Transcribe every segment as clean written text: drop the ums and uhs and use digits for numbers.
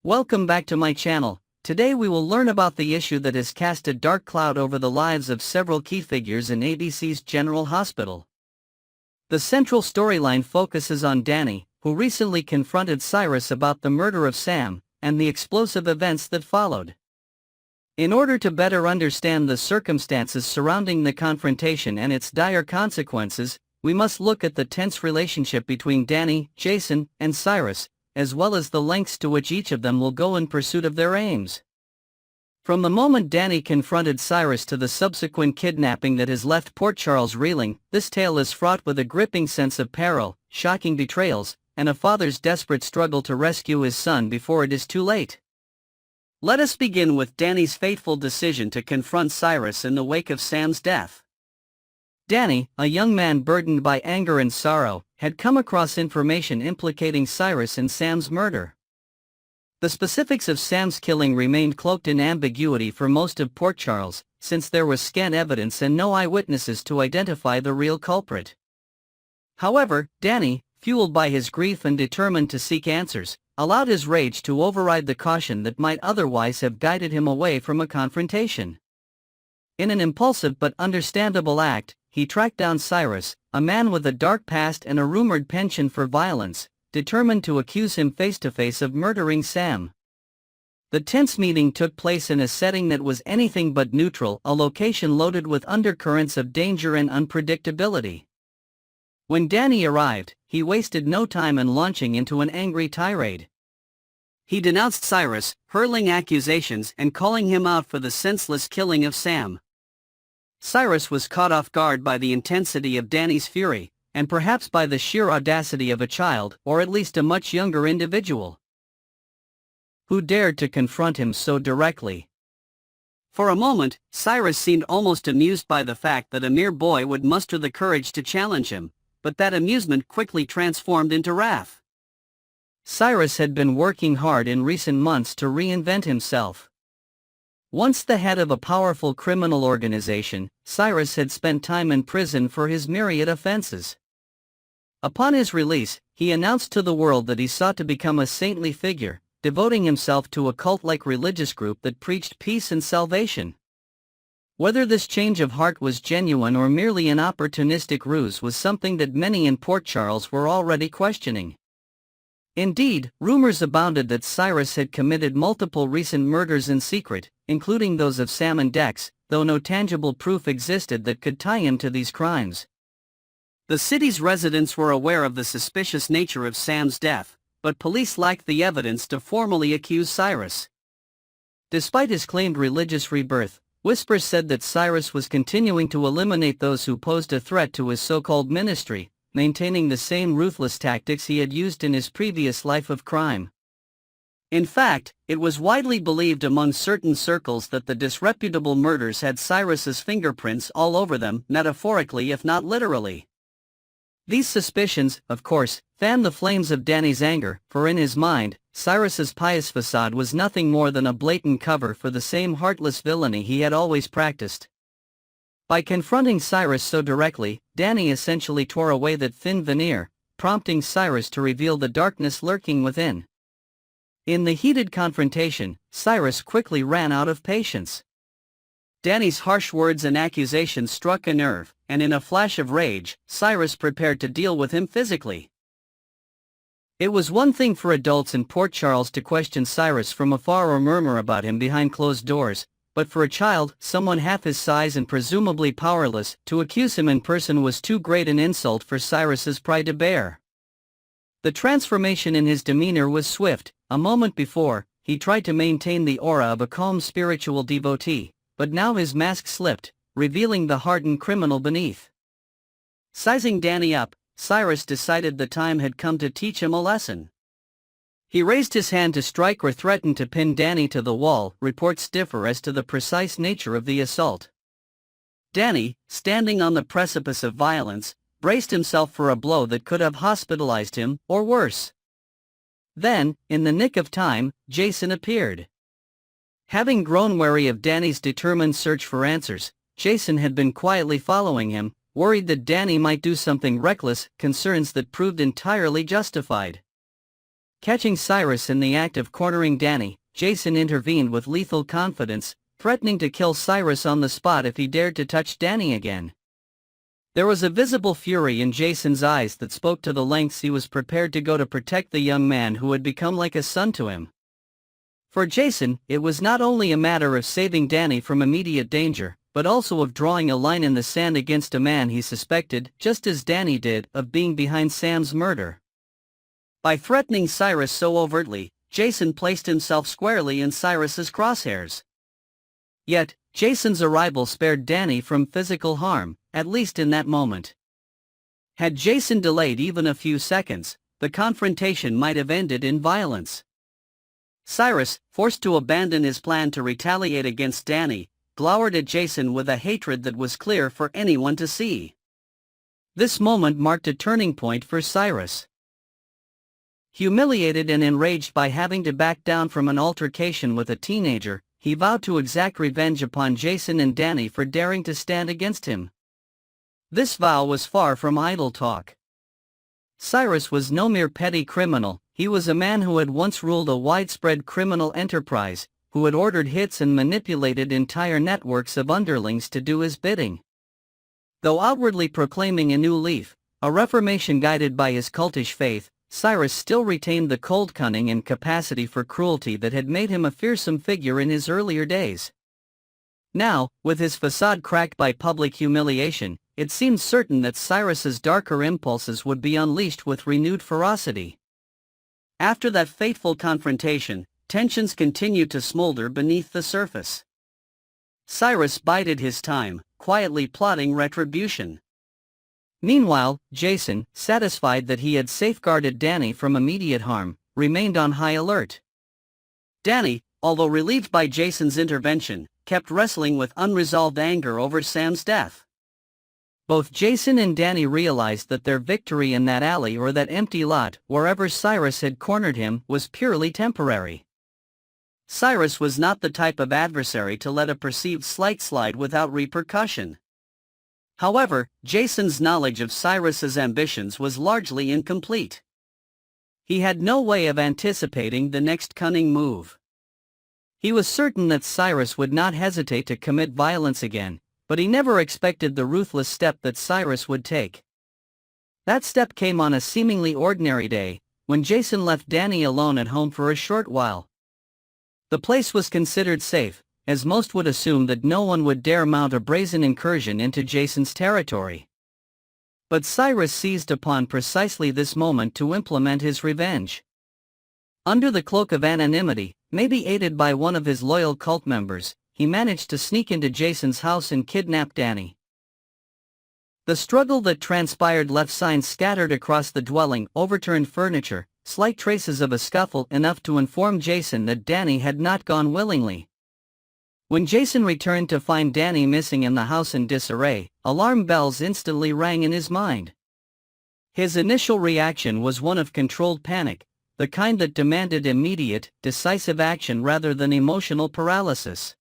Welcome back to my channel. Today we will learn about the issue that has cast a dark cloud over the lives of several key figures in ABC's General Hospital. The central storyline focuses on Danny, who recently confronted Cyrus about the murder of Sam, and the explosive events that followed. In order to better understand the circumstances surrounding the confrontation and its dire consequences, we must look at the tense relationship between Danny, Jason, and Cyrus, as well as the lengths to which each of them will go in pursuit of their aims. From the moment Danny confronted Cyrus to the subsequent kidnapping that has left Port Charles reeling, this tale is fraught with a gripping sense of peril, shocking betrayals, and a father's desperate struggle to rescue his son before it is too late. Let us begin with Danny's fateful decision to confront Cyrus in the wake of Sam's death. Danny, a young man burdened by anger and sorrow, had come across information implicating Cyrus in Sam's murder. The specifics of Sam's killing remained cloaked in ambiguity for most of Port Charles, since there was scant evidence and no eyewitnesses to identify the real culprit. However, Danny, fueled by his grief and determined to seek answers, allowed his rage to override the caution that might otherwise have guided him away from a confrontation. In an impulsive but understandable act, he tracked down Cyrus, a man with a dark past and a rumored penchant for violence, determined to accuse him face-to-face of murdering Sam. The tense meeting took place in a setting that was anything but neutral, a location loaded with undercurrents of danger and unpredictability. When Danny arrived, he wasted no time in launching into an angry tirade. He denounced Cyrus, hurling accusations and calling him out for the senseless killing of Sam. Cyrus was caught off guard by the intensity of Danny's fury, and perhaps by the sheer audacity of a child, or at least a much younger individual, who dared to confront him so directly. For a moment, Cyrus seemed almost amused by the fact that a mere boy would muster the courage to challenge him, but that amusement quickly transformed into wrath. Cyrus had been working hard in recent months to reinvent himself. Once the head of a powerful criminal organization, Cyrus had spent time in prison for his myriad offenses. Upon his release, he announced to the world that he sought to become a saintly figure, devoting himself to a cult-like religious group that preached peace and salvation. Whether this change of heart was genuine or merely an opportunistic ruse was something that many in Port Charles were already questioning. Indeed, rumors abounded that Cyrus had committed multiple recent murders in secret, including those of Sam and Dex, though no tangible proof existed that could tie him to these crimes. The city's residents were aware of the suspicious nature of Sam's death, but police lacked the evidence to formally accuse Cyrus. Despite his claimed religious rebirth, whispers said that Cyrus was continuing to eliminate those who posed a threat to his so-called ministry, maintaining the same ruthless tactics he had used in his previous life of crime. In fact, it was widely believed among certain circles that the disreputable murders had Cyrus's fingerprints all over them, metaphorically if not literally. These suspicions, of course, fanned the flames of Danny's anger, for in his mind, Cyrus's pious facade was nothing more than a blatant cover for the same heartless villainy he had always practiced. By confronting Cyrus so directly, Danny essentially tore away that thin veneer, prompting Cyrus to reveal the darkness lurking within. In the heated confrontation, Cyrus quickly ran out of patience. Danny's harsh words and accusations struck a nerve, and in a flash of rage, Cyrus prepared to deal with him physically. It was one thing for adults in Port Charles to question Cyrus from afar or murmur about him behind closed doors, but for a child, someone half his size and presumably powerless, to accuse him in person was too great an insult for Cyrus's pride to bear. The transformation in his demeanor was swift. A moment before, he tried to maintain the aura of a calm spiritual devotee, but now his mask slipped, revealing the hardened criminal beneath. Sizing Danny up, Cyrus decided the time had come to teach him a lesson. He raised his hand to strike or threaten to pin Danny to the wall. Reports differ as to the precise nature of the assault. Danny, standing on the precipice of violence, braced himself for a blow that could have hospitalized him, or worse. Then, in the nick of time, Jason appeared. Having grown wary of Danny's determined search for answers, Jason had been quietly following him, worried that Danny might do something reckless, concerns that proved entirely justified. Catching Cyrus in the act of cornering Danny, Jason intervened with lethal confidence, threatening to kill Cyrus on the spot if he dared to touch Danny again. There was a visible fury in Jason's eyes that spoke to the lengths he was prepared to go to protect the young man who had become like a son to him. For Jason, it was not only a matter of saving Danny from immediate danger, but also of drawing a line in the sand against a man he suspected, just as Danny did, of being behind Sam's murder. By threatening Cyrus so overtly, Jason placed himself squarely in Cyrus's crosshairs. Yet, Jason's arrival spared Danny from physical harm, at least in that moment. Had Jason delayed even a few seconds, the confrontation might have ended in violence. Cyrus, forced to abandon his plan to retaliate against Danny, glowered at Jason with a hatred that was clear for anyone to see. This moment marked a turning point for Cyrus. Humiliated and enraged by having to back down from an altercation with a teenager, he vowed to exact revenge upon Jason and Danny for daring to stand against him. This vow was far from idle talk. Cyrus was no mere petty criminal, he was a man who had once ruled a widespread criminal enterprise, who had ordered hits and manipulated entire networks of underlings to do his bidding. Though outwardly proclaiming a new leaf, a reformation guided by his cultish faith, Cyrus still retained the cold cunning and capacity for cruelty that had made him a fearsome figure in his earlier days. Now, with his facade cracked by public humiliation, it seemed certain that Cyrus's darker impulses would be unleashed with renewed ferocity. After that fateful confrontation, tensions continued to smolder beneath the surface. Cyrus bided his time, quietly plotting retribution. Meanwhile, Jason, satisfied that he had safeguarded Danny from immediate harm, remained on high alert. Danny, although relieved by Jason's intervention, kept wrestling with unresolved anger over Sam's death. Both Jason and Danny realized that their victory in that alley or that empty lot, wherever Cyrus had cornered him, was purely temporary. Cyrus was not the type of adversary to let a perceived slight slide without repercussion. However, Jason's knowledge of Cyrus's ambitions was largely incomplete. He had no way of anticipating the next cunning move. He was certain that Cyrus would not hesitate to commit violence again, but he never expected the ruthless step that Cyrus would take. That step came on a seemingly ordinary day, when Jason left Danny alone at home for a short while. The place was considered safe, as most would assume that no one would dare mount a brazen incursion into Jason's territory. But Cyrus seized upon precisely this moment to implement his revenge. Under the cloak of anonymity, maybe aided by one of his loyal cult members, he managed to sneak into Jason's house and kidnap Danny. The struggle that transpired left signs scattered across the dwelling, overturned furniture, slight traces of a scuffle, enough to inform Jason that Danny had not gone willingly. When Jason returned to find Danny missing in the house in disarray, alarm bells instantly rang in his mind. His initial reaction was one of controlled panic, the kind that demanded immediate, decisive action rather than emotional paralysis.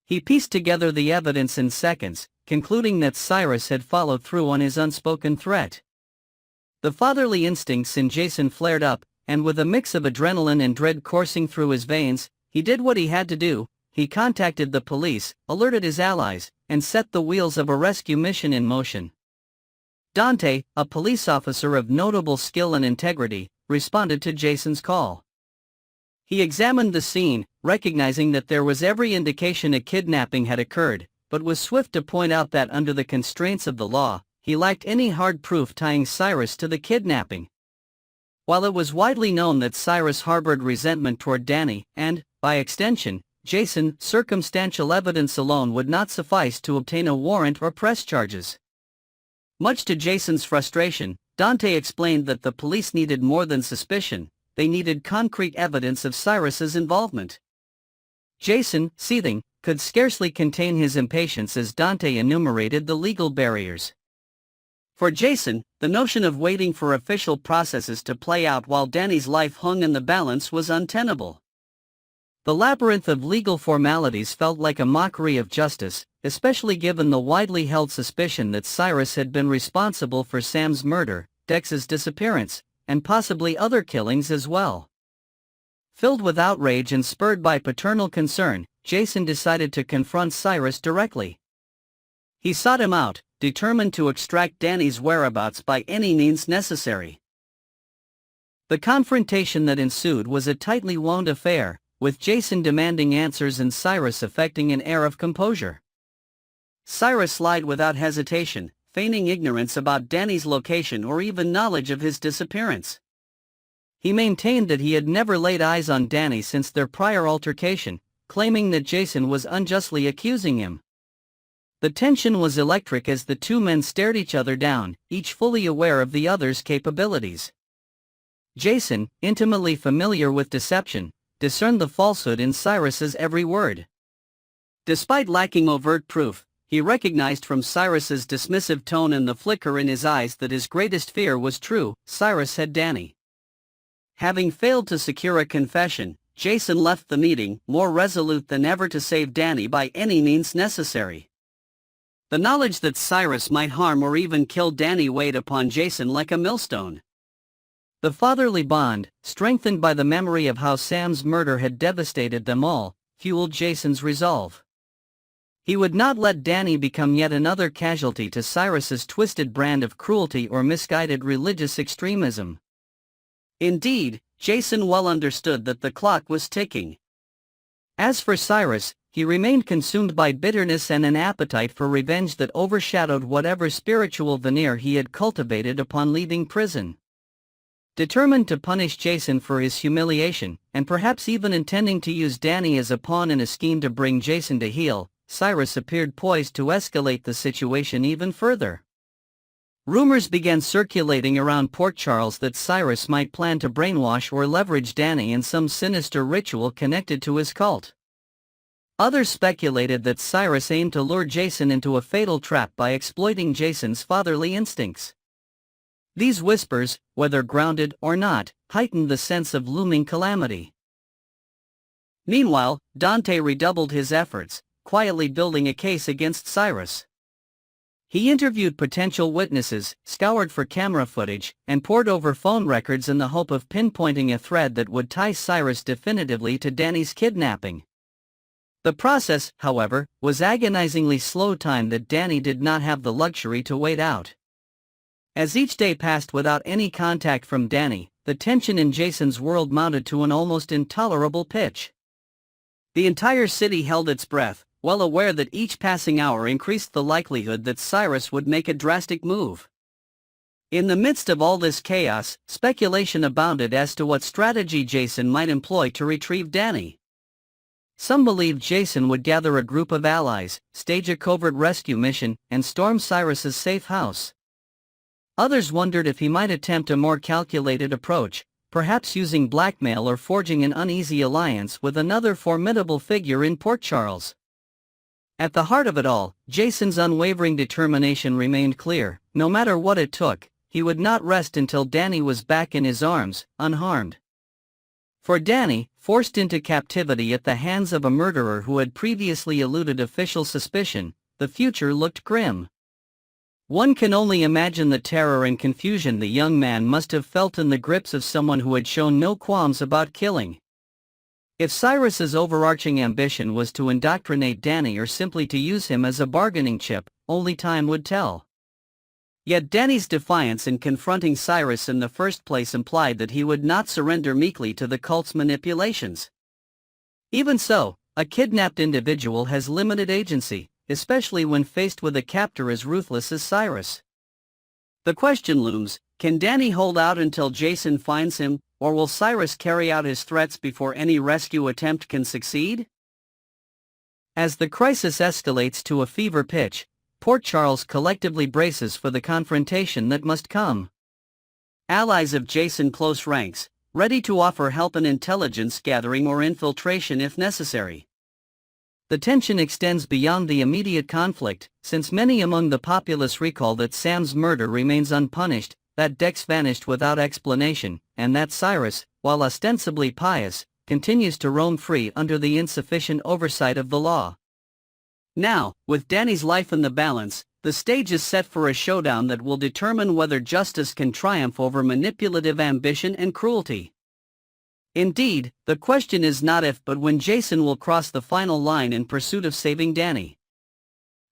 He pieced together the evidence in seconds, concluding that Cyrus had followed through on his unspoken threat. The fatherly instincts in Jason flared up, and with a mix of adrenaline and dread coursing through his veins, he did what he had to do. He contacted the police, alerted his allies, and set the wheels of a rescue mission in motion. Dante, a police officer of notable skill and integrity, responded to Jason's call. He examined the scene, recognizing that there was every indication a kidnapping had occurred, but was swift to point out that under the constraints of the law, he lacked any hard proof tying Cyrus to the kidnapping. While it was widely known that Cyrus harbored resentment toward Danny, and, by extension, Jason, circumstantial evidence alone would not suffice to obtain a warrant or press charges. Much to Jason's frustration, Dante explained that the police needed more than suspicion, they needed concrete evidence of Cyrus's involvement. Jason, seething, could scarcely contain his impatience as Dante enumerated the legal barriers. For Jason, the notion of waiting for official processes to play out while Danny's life hung in the balance was untenable. The labyrinth of legal formalities felt like a mockery of justice, especially given the widely held suspicion that Cyrus had been responsible for Sam's murder, Dex's disappearance, and possibly other killings as well. Filled with outrage and spurred by paternal concern, Jason decided to confront Cyrus directly. He sought him out, determined to extract Danny's whereabouts by any means necessary. The confrontation that ensued was a tightly wound affair, with Jason demanding answers and Cyrus affecting an air of composure. Cyrus lied without hesitation, feigning ignorance about Danny's location or even knowledge of his disappearance. He maintained that he had never laid eyes on Danny since their prior altercation, claiming that Jason was unjustly accusing him. The tension was electric as the two men stared each other down, each fully aware of the other's capabilities. Jason, intimately familiar with deception, discerned the falsehood in Cyrus's every word. Despite lacking overt proof, he recognized from Cyrus's dismissive tone and the flicker in his eyes that his greatest fear was true. Cyrus had Danny. Having failed to secure a confession, Jason left the meeting, more resolute than ever to save Danny by any means necessary. The knowledge that Cyrus might harm or even kill Danny weighed upon Jason like a millstone. The fatherly bond, strengthened by the memory of how Sam's murder had devastated them all, fueled Jason's resolve. He would not let Danny become yet another casualty to Cyrus's twisted brand of cruelty or misguided religious extremism. Indeed, Jason well understood that the clock was ticking. As for Cyrus, he remained consumed by bitterness and an appetite for revenge that overshadowed whatever spiritual veneer he had cultivated upon leaving prison. Determined to punish Jason for his humiliation, and perhaps even intending to use Danny as a pawn in a scheme to bring Jason to heel, Cyrus appeared poised to escalate the situation even further. Rumors began circulating around Port Charles that Cyrus might plan to brainwash or leverage Danny in some sinister ritual connected to his cult. Others speculated that Cyrus aimed to lure Jason into a fatal trap by exploiting Jason's fatherly instincts. These whispers, whether grounded or not, heightened the sense of looming calamity. Meanwhile, Dante redoubled his efforts, quietly building a case against Cyrus. He interviewed potential witnesses, scoured for camera footage, and pored over phone records in the hope of pinpointing a thread that would tie Cyrus definitively to Danny's kidnapping. The process, however, was agonizingly slow, time that Danny did not have the luxury to wait out. As each day passed without any contact from Danny, the tension in Jason's world mounted to an almost intolerable pitch. The entire city held its breath, well aware that each passing hour increased the likelihood that Cyrus would make a drastic move. In the midst of all this chaos, speculation abounded as to what strategy Jason might employ to retrieve Danny. Some believed Jason would gather a group of allies, stage a covert rescue mission, and storm Cyrus's safe house. Others wondered if he might attempt a more calculated approach, perhaps using blackmail or forging an uneasy alliance with another formidable figure in Port Charles. At the heart of it all, Jason's unwavering determination remained clear. No matter what it took, he would not rest until Danny was back in his arms, unharmed. For Danny, forced into captivity at the hands of a murderer who had previously eluded official suspicion, the future looked grim. One can only imagine the terror and confusion the young man must have felt in the grips of someone who had shown no qualms about killing. If Cyrus's overarching ambition was to indoctrinate Danny or simply to use him as a bargaining chip, only time would tell. Yet Danny's defiance in confronting Cyrus in the first place implied that he would not surrender meekly to the cult's manipulations. Even so, a kidnapped individual has limited agency, especially when faced with a captor as ruthless as Cyrus. The question looms, can Danny hold out until Jason finds him, or will Cyrus carry out his threats before any rescue attempt can succeed? As the crisis escalates to a fever pitch, Port Charles collectively braces for the confrontation that must come. Allies of Jason close ranks, ready to offer help in intelligence gathering or infiltration if necessary. The tension extends beyond the immediate conflict, since many among the populace recall that Sam's murder remains unpunished, that Dex vanished without explanation, and that Cyrus, while ostensibly pious, continues to roam free under the insufficient oversight of the law. Now, with Danny's life in the balance, the stage is set for a showdown that will determine whether justice can triumph over manipulative ambition and cruelty. Indeed, the question is not if but when Jason will cross the final line in pursuit of saving Danny.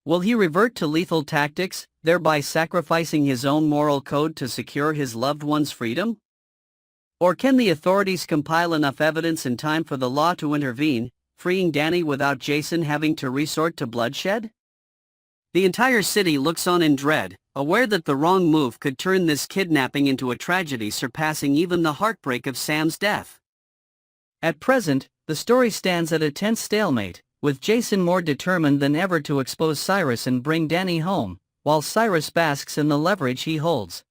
Will he revert to lethal tactics, thereby sacrificing his own moral code to secure his loved one's freedom? Or can the authorities compile enough evidence in time for the law to intervene, freeing Danny without Jason having to resort to bloodshed? The entire city looks on in dread, aware that the wrong move could turn this kidnapping into a tragedy surpassing even the heartbreak of Sam's death. At present, the story stands at a tense stalemate, with Jason more determined than ever to expose Cyrus and bring Danny home, while Cyrus basks in the leverage he holds.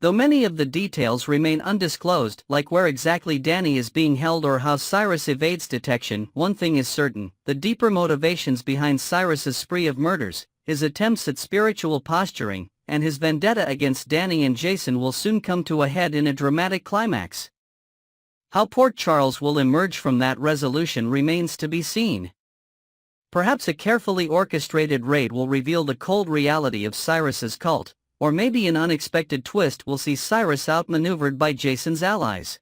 Though many of the details remain undisclosed, like where exactly Danny is being held or how Cyrus evades detection, one thing is certain: the deeper motivations behind Cyrus's spree of murders, his attempts at spiritual posturing, and his vendetta against Danny and Jason will soon come to a head in a dramatic climax. How Port Charles will emerge from that resolution remains to be seen. Perhaps a carefully orchestrated raid will reveal the cold reality of Cyrus's cult, or maybe an unexpected twist will see Cyrus outmaneuvered by Jason's allies.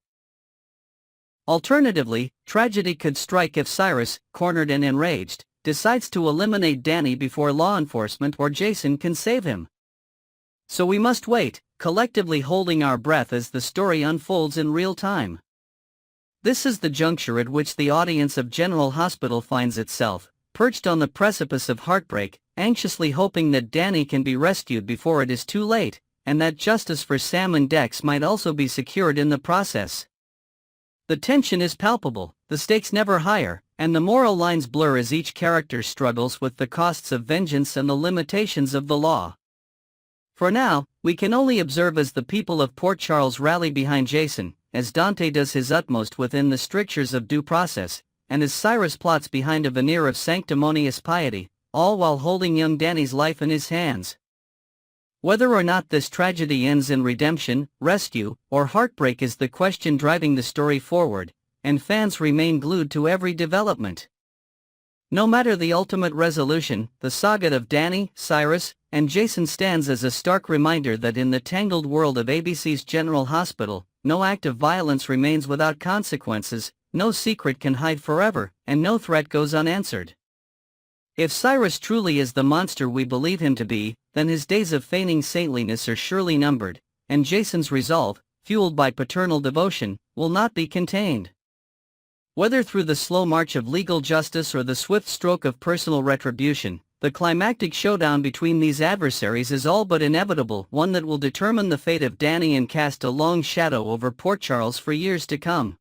Alternatively, tragedy could strike if Cyrus, cornered and enraged, decides to eliminate Danny before law enforcement or Jason can save him. So we must wait, collectively holding our breath as the story unfolds in real time. This is the juncture at which the audience of General Hospital finds itself, perched on the precipice of heartbreak, anxiously hoping that Danny can be rescued before it is too late, and that justice for Sam and Dex might also be secured in the process. The tension is palpable, the stakes never higher, and the moral lines blur as each character struggles with the costs of vengeance and the limitations of the law. For now, we can only observe as the people of Port Charles rally behind Jason, as Dante does his utmost within the strictures of due process, and as Cyrus plots behind a veneer of sanctimonious piety, all while holding young Danny's life in his hands. Whether or not this tragedy ends in redemption, rescue, or heartbreak is the question driving the story forward, and fans remain glued to every development. No matter the ultimate resolution, the saga of Danny, Cyrus, and Jason stands as a stark reminder that in the tangled world of ABC's General Hospital, no act of violence remains without consequences, no secret can hide forever, and no threat goes unanswered. If Cyrus truly is the monster we believe him to be, then his days of feigning saintliness are surely numbered, and Jason's resolve, fueled by paternal devotion, will not be contained. Whether through the slow march of legal justice or the swift stroke of personal retribution, the climactic showdown between these adversaries is all but inevitable, one that will determine the fate of Danny and cast a long shadow over Port Charles for years to come.